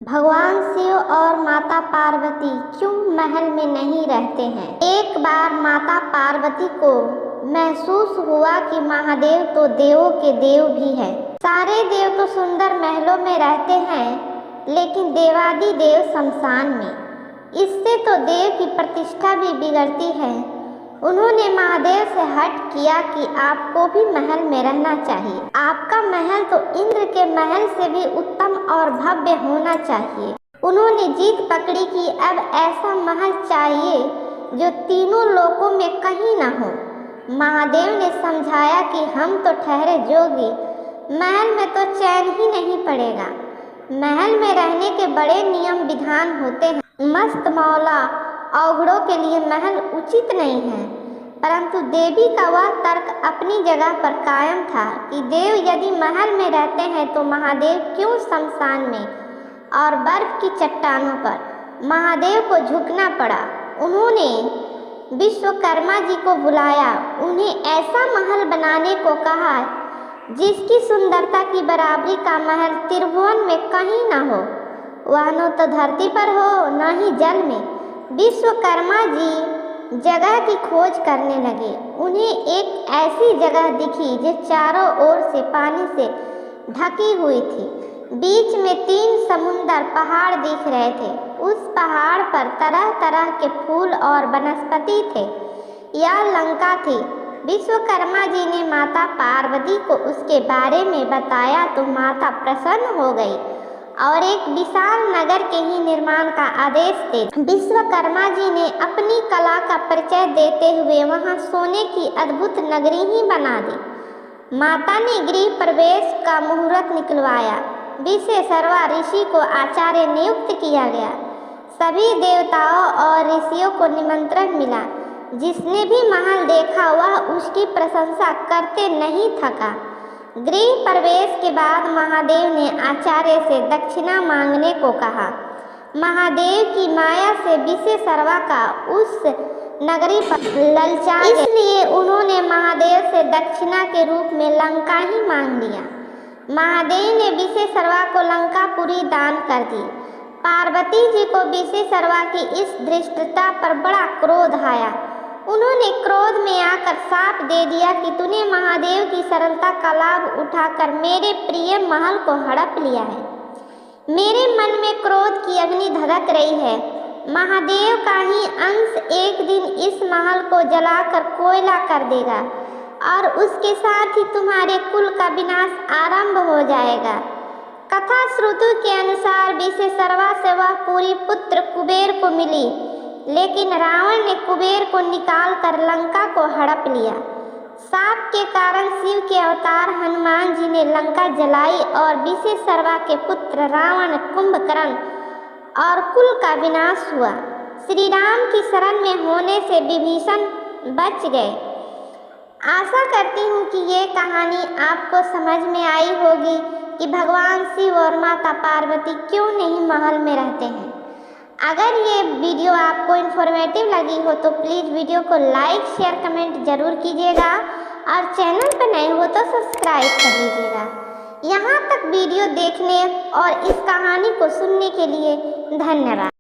भगवान शिव और माता पार्वती क्यों महल में नहीं रहते हैं। एक बार माता पार्वती को महसूस हुआ कि महादेव तो देवों के देव भी हैं। सारे देव तो सुंदर महलों में रहते हैं, लेकिन देवादिदेव शमशान में। इससे तो देव की प्रतिष्ठा भी बिगड़ती है। उन्होंने महादेव से हट किया कि आपको भी महल में रहना चाहिए। आपका महल तो इंद्र के महल से भी उत्तम और भव्य होना चाहिए। उन्होंने जीत पकड़ी कि अब ऐसा महल चाहिए जो तीनों लोकों में कहीं न हो। महादेव ने समझाया कि हम तो ठहरे जोगी, महल में तो चैन ही नहीं पड़ेगा। महल में रहने के बड़े नियम विधान होते हैं। मस्त मौला अवगुणों के लिए महल उचित नहीं है। परंतु देवी का वह तर्क अपनी जगह पर कायम था कि देव यदि महल में रहते हैं तो महादेव क्यों शमशान में और बर्फ की चट्टानों पर। महादेव को झुकना पड़ा। उन्होंने विश्वकर्मा जी को बुलाया, उन्हें ऐसा महल बनाने को कहा जिसकी सुंदरता की बराबरी का महल त्रिभुवन में कहीं न हो। वह न तो धरती पर हो न ही जल में। विश्वकर्मा जी जगह की खोज करने लगे। उन्हें एक ऐसी जगह दिखी जो चारों ओर से पानी से ढकी हुई थी। बीच में 3 समुंदर पहाड़ दिख रहे थे। उस पहाड़ पर तरह तरह के फूल और वनस्पति थे। यह लंका थी। विश्वकर्मा जी ने माता पार्वती को उसके बारे में बताया तो माता प्रसन्न हो गई और एक विशाल नगर के ही निर्माण का आदेश दे। विश्वकर्मा जी ने अपनी कला का परिचय देते हुए वहां सोने की अद्भुत नगरी ही बना दी। माता ने गृह प्रवेश का मुहूर्त निकलवाया। विश्वेश्वरवा ऋषि को आचार्य नियुक्त किया गया। सभी देवताओं और ऋषियों को निमंत्रण मिला। जिसने भी महल देखा वह उसकी प्रशंसा करते नहीं थका। गृह प्रवेश के बाद महादेव ने आचार्य से दक्षिणा मांगने को कहा। महादेव की माया से विश्वेश्वरवा का उस नगरी पर ललचा गया, इसलिए उन्होंने महादेव से दक्षिणा के रूप में लंका ही मांग लिया। महादेव ने विश्वेश्वरवा को लंकापुरी दान कर दी। पार्वती जी को विश्वेश्वरवा की इस धृष्टता पर बड़ा क्रोध आया। उन्होंने क्रोध में आकर साप दे दिया कि तूने महादेव की सरलता का लाभ उठाकर मेरे प्रिय महल को हड़प लिया है। मेरे मन में क्रोध की अग्नि धधक रही है। महादेव का ही अंश एक दिन इस महल को जलाकर कोयला कर देगा और उसके साथ ही तुम्हारे कुल का विनाश आरंभ हो जाएगा। कथा श्रुति के अनुसार विश्वेश्वरवा से वह पूरी पुत्र कुबेर को मिली, लेकिन रावण ने कुबेर को निकालकर लंका को हड़प लिया। साप के कारण शिव के अवतार हनुमान जी ने लंका जलाई और विश्वेश्वरवा के पुत्र रावण, कुंभकर्ण और कुल का विनाश हुआ। श्री राम की शरण में होने से विभीषण बच गए। आशा करती हूँ कि ये कहानी आपको समझ में आई होगी कि भगवान शिव और माता पार्वती क्यों नहीं महल में रहते हैं। अगर ये वीडियो आपको इन्फॉर्मेटिव लगी हो तो प्लीज़ वीडियो को लाइक, शेयर, कमेंट ज़रूर कीजिएगा और चैनल पर नए हो तो सब्सक्राइब कर लीजिएगा। यहाँ तक वीडियो देखने और इस कहानी को सुनने के लिए धन्यवाद।